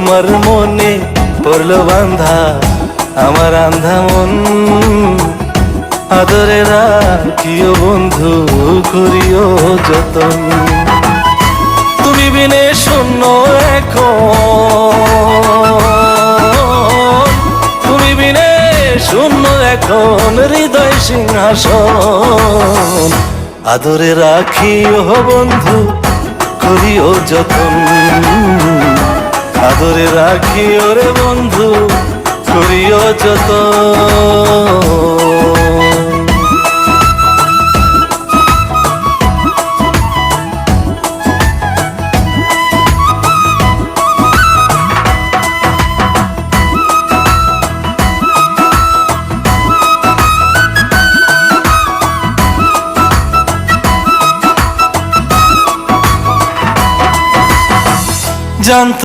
তোমার মনে পড়লো বান্ধা আমার আন্ধা মন। আদরে রাখিও বন্ধু করিও যতন। তুমি বিনে শূন্য এখন, তুমি বিনে শূন্য এখন হৃদয় সিংহাসন। আদরে রাখিও বন্ধু করিও যতন। আদরে রাখিও রে বন্ধু করিও যতন। জানতো